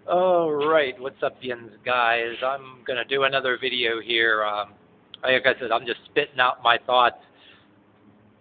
All right, what's up, yins guys? I'm gonna do another video here. Like I said, I'm just spitting out my thoughts.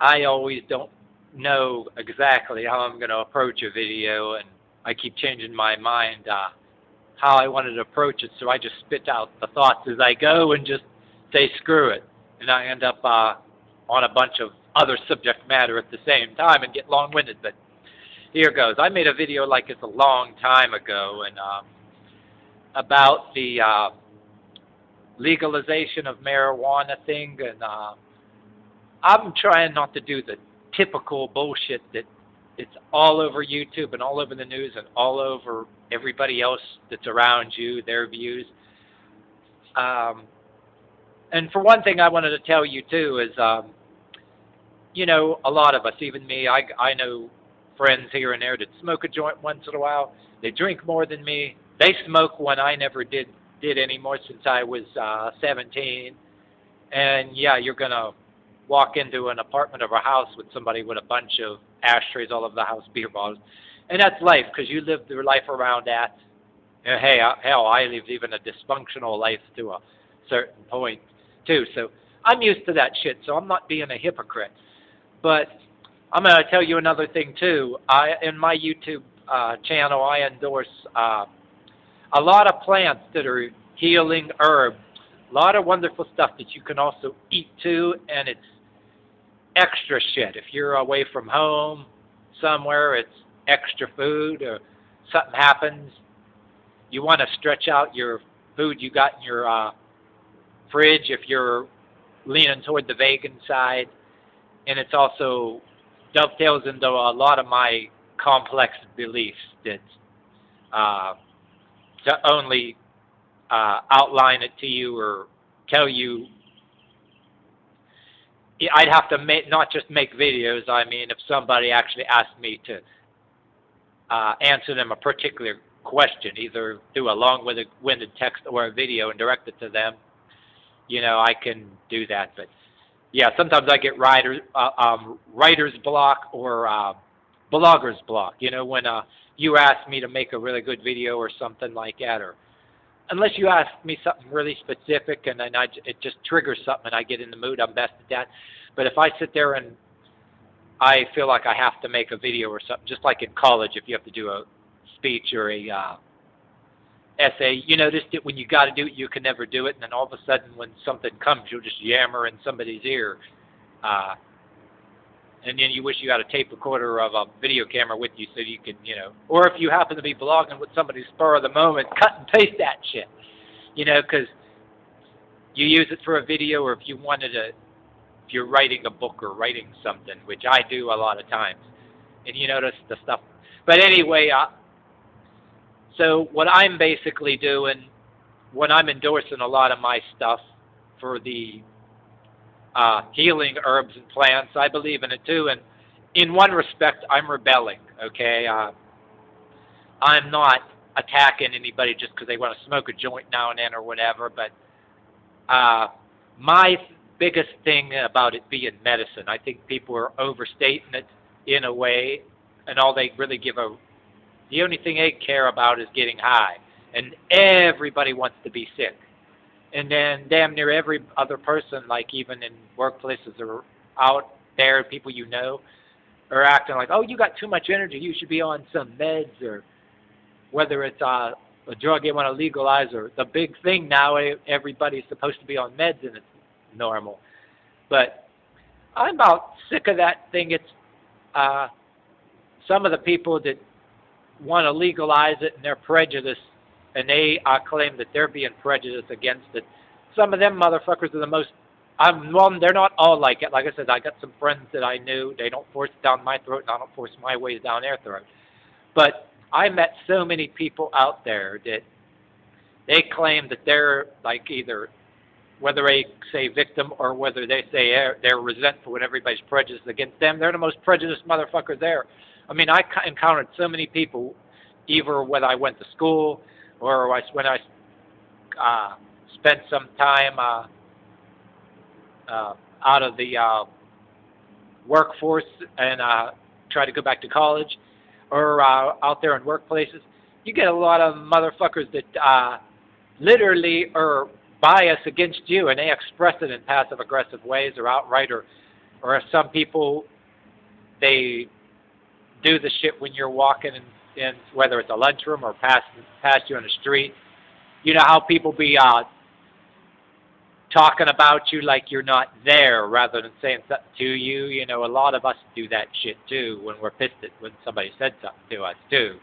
I always don't know exactly how I'm gonna approach a video, and I keep changing my mind how I wanted to approach it. So I just spit out the thoughts as I go and just say screw it, and I end up on a bunch of other subject matter at the same time and get long-winded. But here goes. I made a video like it's a long time ago, and about the legalization of marijuana thing, and I'm trying not to do the typical bullshit that it's all over YouTube and all over the news and all over everybody else that's around you, their views. And for one thing, I wanted to tell you too is, a lot of us, even me, I know friends here and there that smoke a joint once in a while. They drink more than me. They smoke when I never did anymore since I was 17. And yeah, you're gonna walk into an apartment or a house with somebody with a bunch of ashtrays all over the house, beer bottles, and that's life because you lived your life around that. And hey, hell, I lived even a dysfunctional life to a certain point too. So I'm used to that shit. So I'm not being a hypocrite. But I'm going to tell you another thing too. In my YouTube channel, I endorse a lot of plants that are healing herbs. A lot of wonderful stuff that you can also eat too, and it's extra shit. If you're away from home somewhere, it's extra food, or something happens, you want to stretch out your food you got in your fridge if you're leaning toward the vegan side, and it's also dovetails into a lot of my complex beliefs that to only outline it to you or tell you. I'd have to not just make videos. I mean, if somebody actually asked me to answer them a particular question, either do a long-winded text or a video and direct it to them, I can do that. But yeah, sometimes I get writer's block or blogger's block. When you ask me to make a really good video or something like that, or unless you ask me something really specific and then it just triggers something and I get in the mood, I'm best at that. But if I sit there and I feel like I have to make a video or something, just like in college, if you have to do a speech or a essay, you notice that when you got to do it, you can never do it, and then all of a sudden when something comes, you'll just yammer in somebody's ear. And then you wish you had a tape recorder of a video camera with you so you could, or if you happen to be blogging with somebody spur of the moment, cut and paste that shit, because you use it for a video, or if you're writing a book or writing something, which I do a lot of times, and you notice the stuff. But anyway, so what I'm basically doing when I'm endorsing a lot of my stuff for the healing herbs and plants, I believe in it too, and in one respect, I'm rebelling, okay? I'm not attacking anybody just because they want to smoke a joint now and then or whatever, but my biggest thing about it being medicine, I think people are overstating it in a way, and all they really the only thing they care about is getting high, and everybody wants to be sick. And then damn near every other person, like even in workplaces or out there, people are acting like, oh, you got too much energy, you should be on some meds, or whether it's a drug they want to legalize, or the big thing now, everybody's supposed to be on meds and it's normal. But I'm about sick of that thing. It's some of the people that want to legalize it and they're prejudiced, and they claim that they're being prejudiced against it. Some of them motherfuckers are the most, well, they're not all like it. Like I said, I got some friends that I knew. They don't force it down my throat, and I don't force my ways down their throat. But I met so many people out there that they claim that they're like either, whether they say victim or whether they say they're resentful when everybody's prejudiced against them, they're the most prejudiced motherfuckers there. I mean, I encountered so many people, either when I went to school or when I spent some time out of the workforce and tried to go back to college, or out there in workplaces. You get a lot of motherfuckers that literally are biased against you, and they express it in passive-aggressive ways or outright, or some people, they do the shit when you're walking in whether it's a lunchroom or past you on the street. You know how people be talking about you like you're not there rather than saying something to you. You know, a lot of us do that shit too when we're pissed at when somebody said something to us too.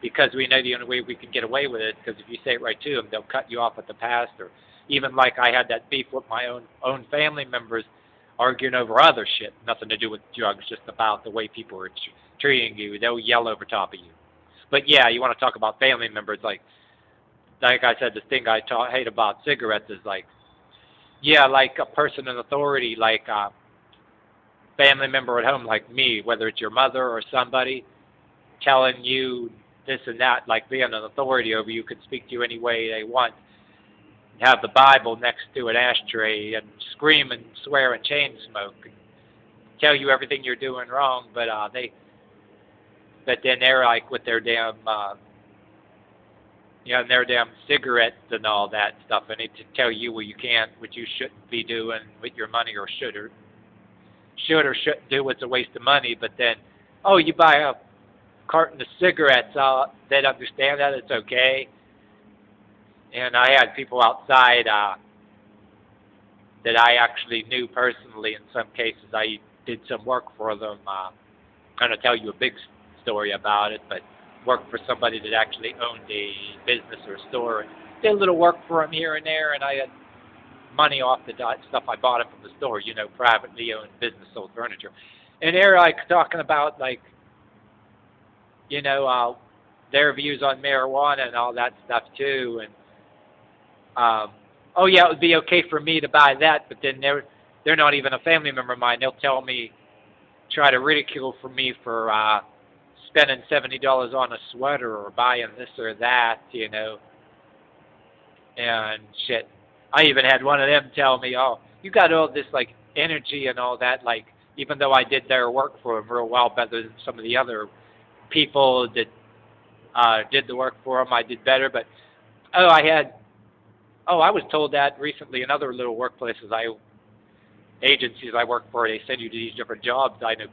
Because we know the only way we can get away with it, because if you say it right to them, they'll cut you off at the pass. Or even like I had that beef with my own family members arguing over other shit, nothing to do with drugs, just about the way people are treating you. They'll yell over top of you. But yeah, you want to talk about family members, like I said, the thing I hate about cigarettes is like, yeah, like a person in authority, like a family member at home like me, whether it's your mother or somebody, telling you this and that, like being an authority over you, could speak to you any way they want, have the Bible next to an ashtray and scream and swear and chain smoke and tell you everything you're doing wrong, but then they're like with their damn their damn cigarettes and all that stuff, and they tell you what you can't, what you shouldn't be doing with your money, or should or shouldn't do. It's a waste of money. But then, oh, you buy a carton of cigarettes, they'd understand that it's okay. And I had people outside that I actually knew personally. In some cases, I did some work for them. I'm going to tell you a big story about it, but worked for somebody that actually owned a business or a store, and did a little work for him here and there, and I had money off the stuff I bought him from the store, privately owned business, sold furniture. And they're like talking about like, their views on marijuana and all that stuff too, and oh yeah, it would be okay for me to buy that, but then they're not even a family member of mine. They'll tell me, try to ridicule for me for spending $70 on a sweater or buying this or that, and shit. I even had one of them tell me, oh, you got all this like energy and all that, like even though I did their work for them real well, better than some of the other people that did the work for them, I did better. But I was told that recently in other little workplaces, agencies I work for, they send you to these different jobs. I know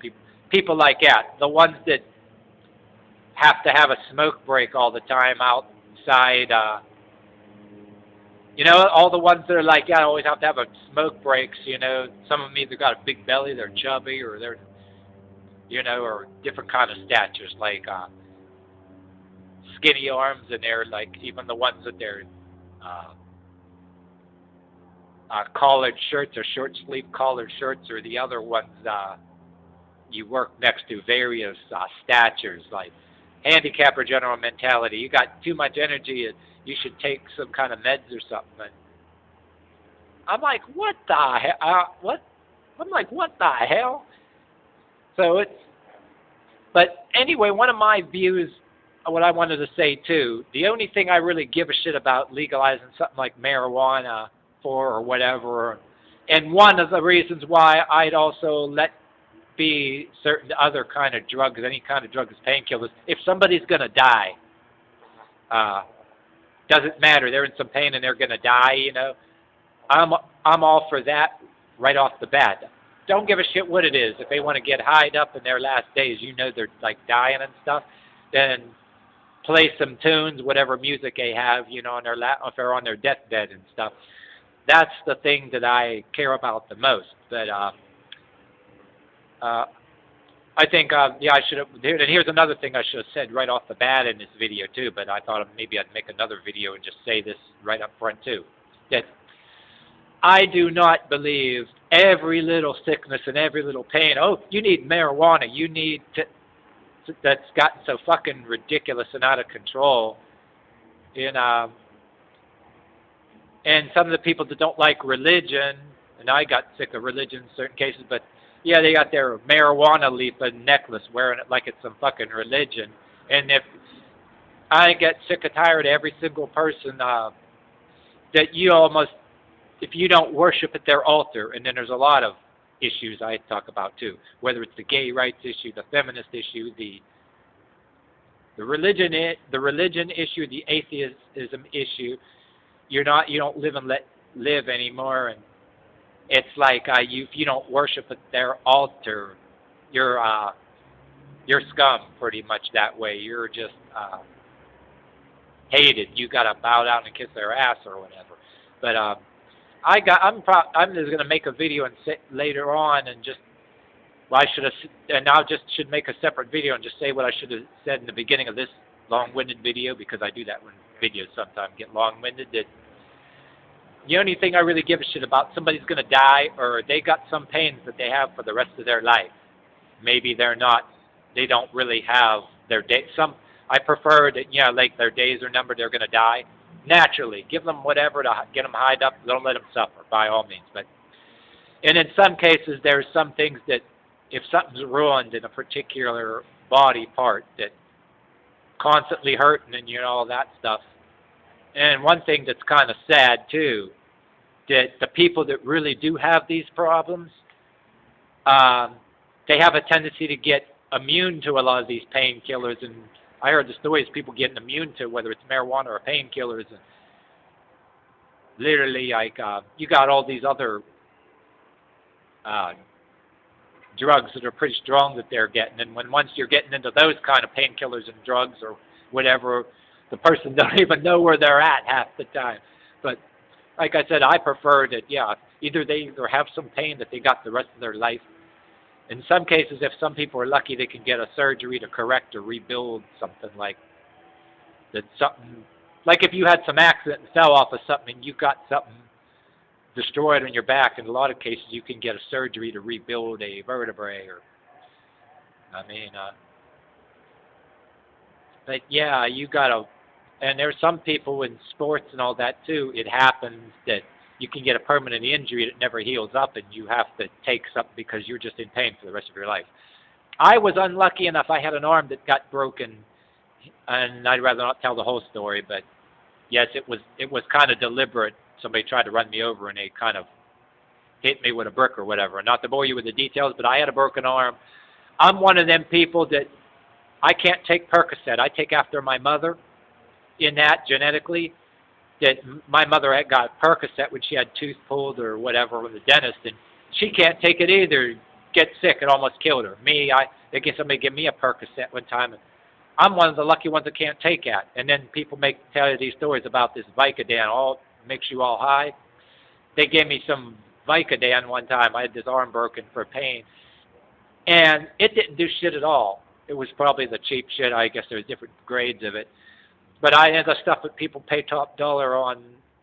people like that, the ones that have to have a smoke break all the time outside. All the ones that are like, yeah, I always have to have a smoke breaks. Some of them either got a big belly, they're chubby, or they're, or different kind of statures, like skinny arms, and they're like even the ones that they're collared shirts or short sleeve collared shirts, or the other ones you work next to various statures, like handicap or general mentality. You got too much energy, you should take some kind of meds or something. I'm like, what the hell? I'm like, what the hell? So but anyway, one of my views, what I wanted to say too, the only thing I really give a shit about legalizing something like marijuana for or whatever, and one of the reasons why I'd also let be certain other kind of drugs, any kind of drugs, painkillers, if somebody's going to die, doesn't matter, they're in some pain and they're going to die, I'm all for that right off the bat. Don't give a shit what it is. If they want to get hied up in their last days, they're like dying and stuff, then play some tunes, whatever music they have, on if they're on their deathbed and stuff. That's the thing that I care about the most. But I think, I should have, and here's another thing I should have said right off the bat in this video too, but I thought maybe I'd make another video and just say this right up front too, that I do not believe every little sickness and every little pain, oh, you need marijuana, you need that's gotten so fucking ridiculous and out of control. And some of the people that don't like religion, and I got sick of religion in certain cases, but yeah, they got their marijuana leaf and necklace, wearing it like it's some fucking religion. And if I get sick and tired of every single person that if you don't worship at their altar, and then there's a lot of issues I talk about too, whether it's the gay rights issue, the feminist issue, the The religion issue, the atheism issue, you don't live and let live anymore, and it's like if you don't worship at their altar, you're you're scum pretty much that way. You're just hated. You gotta bow down and kiss their ass or whatever. But I'm just gonna make a video and sit later on and just well, I should have and I just should make a separate video and just say what I should have said in the beginning of this long-winded video, because I do that when videos sometimes get long-winded. That the only thing I really give a shit about, somebody's gonna die or they got some pains that they have for the rest of their life. Maybe they don't really have their day. I prefer that, like their days are numbered, they're going to die. Naturally, give them whatever to get them hyped up. Don't let them suffer, by all means. And in some cases, there's some things that if something's ruined in a particular body part that constantly hurting and, all that stuff. And one thing that's kind of sad, too, that the people that really do have these problems, they have a tendency to get immune to a lot of these painkillers, and I heard the stories of people getting immune to whether it's marijuana or painkillers, and literally like you got all these other drugs that are pretty strong that they're getting, and once you're getting into those kind of painkillers and drugs or whatever, the person don't even know where they're at half the time. But like I said, I prefer that either they have some pain that they got the rest of their life. In some cases, if some people are lucky, they can get a surgery to correct or rebuild something like that. Something like if you had some accident and fell off of something and you got something destroyed on your back, in a lot of cases you can get a surgery to rebuild a vertebrae. But yeah, you gotta. And there's some people in sports and all that too. It happens that you can get a permanent injury that never heals up, and you have to take something because you're just in pain for the rest of your life. I was unlucky enough. I had an arm that got broken, and I'd rather not tell the whole story, but yes, it was kind of deliberate. Somebody tried to run me over, and they kind of hit me with a brick or whatever. Not to bore you with the details, but I had a broken arm. I'm one of them people that I can't take Percocet. I take after my mother in that genetically. That my mother had got Percocet when she had tooth pulled or whatever with the dentist, and she can't take it either. Get sick, it almost killed her. They get somebody give me a Percocet one time, and I'm one of the lucky ones that can't take it. And then people tell you these stories about this Vicodin, makes you all high. They gave me some Vicodin one time. I had this arm broken for pain, and it didn't do shit at all. It was probably the cheap shit. I guess there's different grades of it. But I had the stuff that people pay top dollar on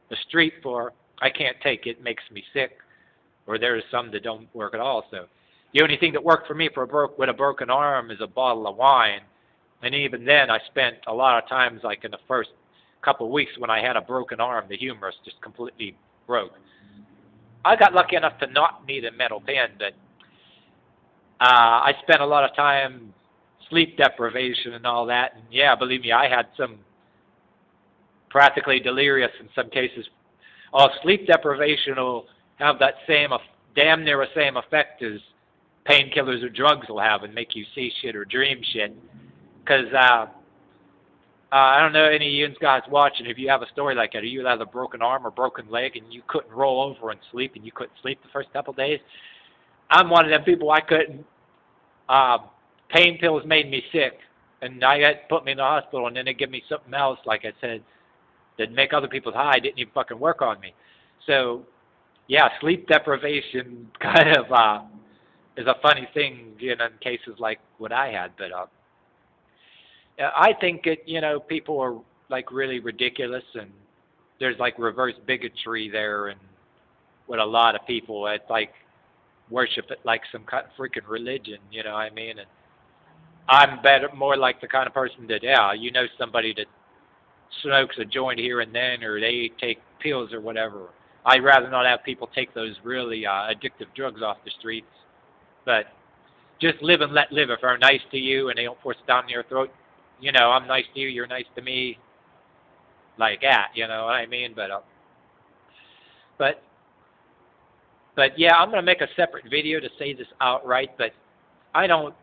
the street for. I can't take it. It makes me sick. Or there's some that don't work at all. So the only thing that worked for me with a broken arm is a bottle of wine. And even then, I spent a lot of times, like in the first couple of weeks when I had a broken arm, the humerus just completely broke. I got lucky enough to not need a metal pen, but I spent a lot of time sleep deprivation and all that. And yeah, believe me, I had some practically delirious in some cases. Sleep deprivation will have that damn near the same effect as painkillers or drugs will have, and make you see shit or dream shit. Because I don't know any of you guys watching, if you have a story like that, or you had a broken arm or broken leg and you couldn't roll over and sleep, and you couldn't sleep the first couple of days. I'm one of them people. I couldn't. Pain pills made me sick, and I had to put me in the hospital, and then they give me something else, like I said, that make other people high. Didn't even fucking work on me. So, yeah, sleep deprivation kind of is a funny thing, in cases like what I had. But I think people are like really ridiculous, and there's like reverse bigotry there, and with a lot of people, it's like worship it like some kind of freaking religion. You know what I mean? And I'm more like the kind of person that somebody that smokes a joint here and then, or they take pills or whatever. I'd rather not have people take those really addictive drugs off the streets. But just live and let live. If they're nice to you and they don't force it down your throat, I'm nice to you, you're nice to me, like that, you know what I mean? But yeah, I'm going to make a separate video to say this outright, but I don't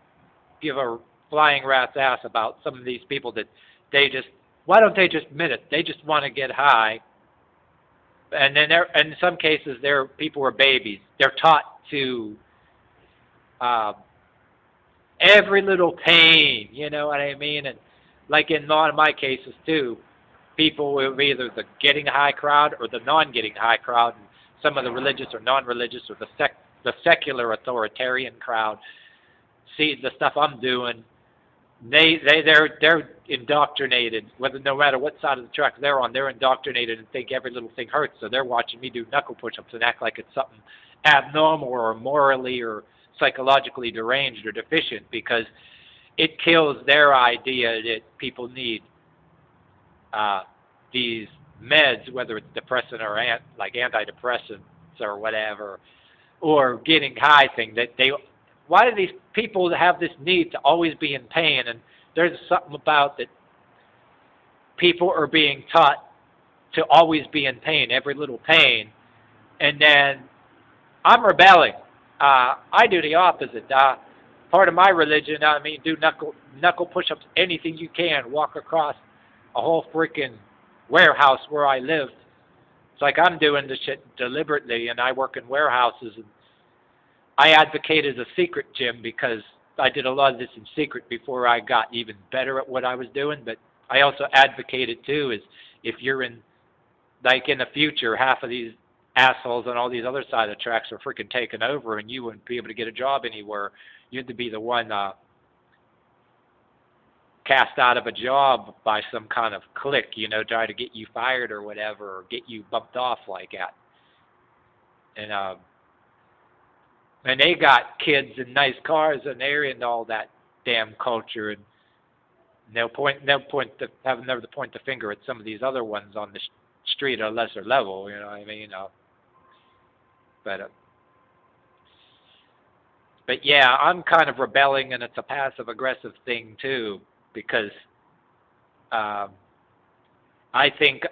give a flying rat's ass about some of these people that they just, why don't they just admit it? They just want to get high. And then in some cases, people are babies. They're taught to uh, every little pain, you know what I mean? And like in a lot of my cases too, people will be either the getting high crowd or the non-getting high crowd. And some of the religious or non-religious or the secular authoritarian crowd see the stuff I'm doing. They're indoctrinated. Whether no matter what side of the track they're on, they're indoctrinated and think every little thing hurts. So they're watching me do knuckle push-ups and act like it's something abnormal or morally or psychologically deranged or deficient, because it kills their idea that people need these meds, whether it's depressant or like antidepressants or whatever, or getting high thing. Why do these people have this need to always be in pain? And there's something about that people are being taught to always be in pain, every little pain. And then I'm rebelling. I do the opposite. Part of my religion, do knuckle push-ups, anything you can, walk across a whole freaking warehouse where I lived. It's like I'm doing this shit deliberately, and I work in warehouses, and I advocated a secret gym because I did a lot of this in secret before I got even better at what I was doing. But I also advocated too, is if you're in the future, half of these assholes on all these other side of the tracks are freaking taking over, and you wouldn't be able to get a job anywhere. You had to be the one cast out of a job by some kind of clique, try to get you fired or whatever, or get you bumped off like that. And they got kids in nice cars, and they're into all that damn culture, and they'll never point the finger at some of these other ones on the street at a lesser level, you know what I mean? But yeah, I'm kind of rebelling, and it's a passive aggressive thing too, because I think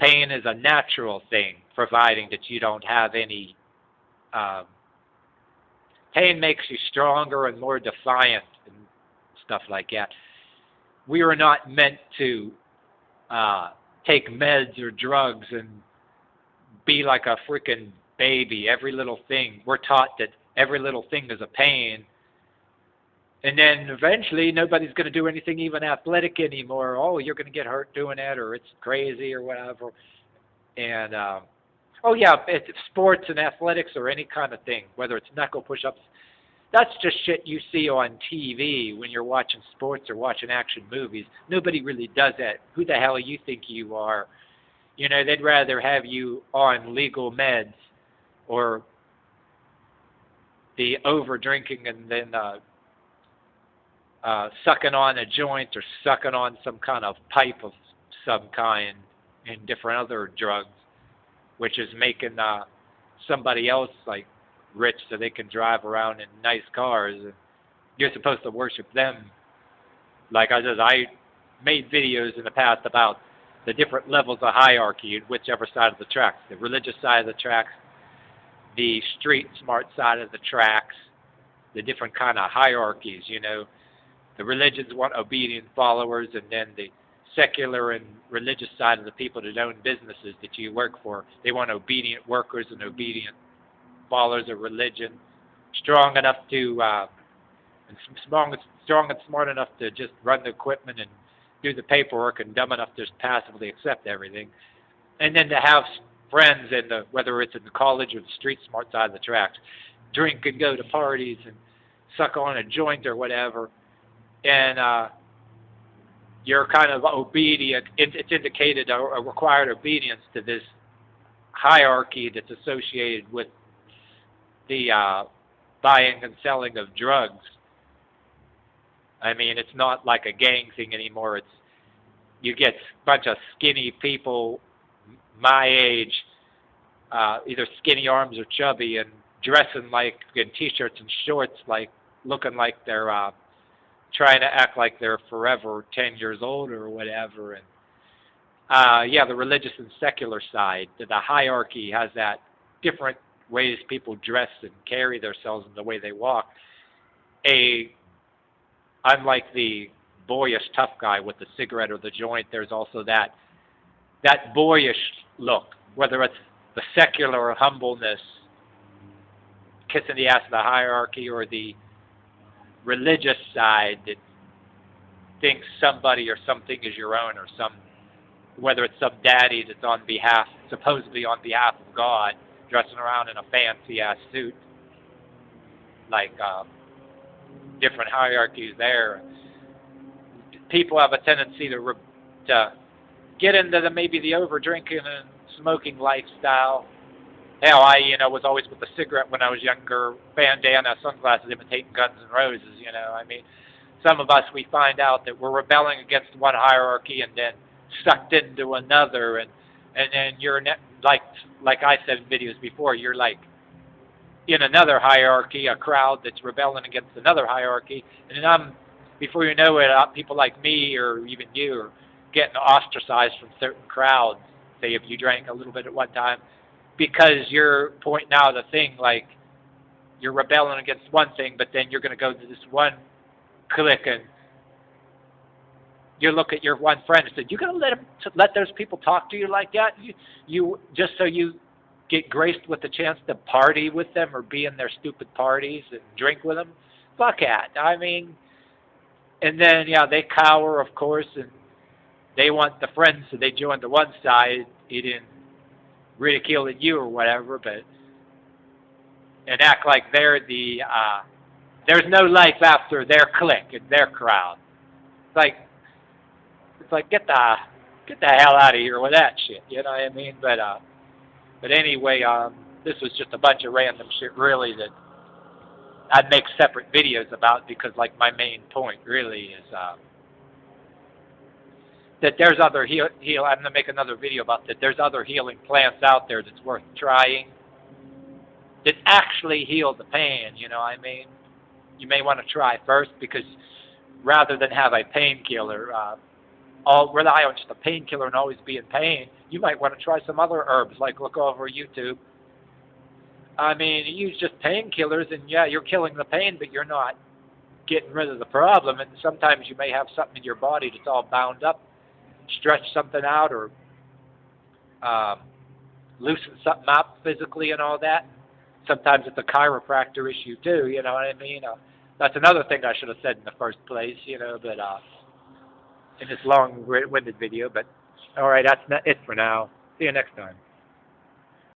pain is a natural thing, providing that you don't have any. Pain makes you stronger and more defiant and stuff like that. We are not meant to take meds or drugs and be like a freaking baby. Every little thing, we're taught that every little thing is a pain. And then eventually nobody's going to do anything even athletic anymore. Oh, you're going to get hurt doing that, or it's crazy or whatever. And it's sports and athletics or any kind of thing, whether it's knuckle push-ups. That's just shit you see on TV when you're watching sports or watching action movies. Nobody really does that. Who the hell you think you are? They'd rather have you on legal meds or the over drinking and then sucking on a joint or sucking on some kind of pipe of some kind and different other drugs, which is making somebody else like rich so they can drive around in nice cars, and you're supposed to worship them. Like I made videos in the past about the different levels of hierarchy in whichever side of the tracks, the religious side of the tracks, the street smart side of the tracks, the different kind of hierarchies. The religions want obedient followers, and then the secular and religious side of the people that own businesses that you work for, they want obedient workers and obedient followers of religion, strong enough to and strong and smart enough to just run the equipment and do the paperwork, and dumb enough to just passively accept everything. And then to have friends whether it's in the college or the street smart side of the tracks, drink and go to parties and suck on a joint or whatever, and you're kind of obedient. It's indicated a required obedience to this hierarchy that's associated with the buying and selling of drugs. It's not like a gang thing anymore. You get a bunch of skinny people my age, either skinny arms or chubby, and dressing like in t-shirts and shorts, like looking like they're trying to act like they're forever 10 years old or whatever. And the religious and secular side, the hierarchy has that different ways people dress and carry themselves and the way they walk. A unlike the boyish tough guy with the cigarette or the joint, there's also that boyish look, whether it's the secular humbleness, kissing the ass of the hierarchy, or the religious side that thinks somebody or something is your own, or whether it's some daddy that's supposedly on behalf of God, dressing around in a fancy ass suit, like different hierarchies there. People have a tendency to get into maybe the over drinking and smoking lifestyle. Hell, I was always with the cigarette when I was younger, bandana, sunglasses, imitating Guns N' Roses. I mean, some of us, we find out that we're rebelling against one hierarchy and then sucked into another, and then you're like I said in videos before, you're like in another hierarchy, a crowd that's rebelling against another hierarchy, and then before you know it, people like me or even you are getting ostracized from certain crowds. Say if you drank a little bit at one time, because you're pointing out a thing, like you're rebelling against one thing, but then you're going to go to this one clique and you look at your one friend and say, "You going to let those people talk to you like that? You just so you get graced with the chance to party with them or be in their stupid parties and drink with them? Fuck that." I mean, and then they cower, of course, and they want the friends, so they join the one side, eating ridiculing you or whatever, and act like they're there's no life after their clique and their crowd. It's like get the hell out of here with that shit. You know what I mean? But anyway, this was just a bunch of random shit, really, that I'd make separate videos about, because like my main point really is that there's other I'm gonna make another video about that. There's other healing plants out there that's worth trying that actually heal the pain. You know what I mean? You may want to try first, because rather than have a painkiller, rely on just a painkiller and always be in pain, you might want to try some other herbs, like look over YouTube. I mean, you use just painkillers, and you're killing the pain, but you're not getting rid of the problem. And sometimes you may have something in your body that's all bound up, stretch something out, or loosen something out physically and all that. Sometimes it's a chiropractor issue too, you know what I mean? That's another thing I should have said in the first place, but in this long-winded video. But all right, that's it for now. See you next time.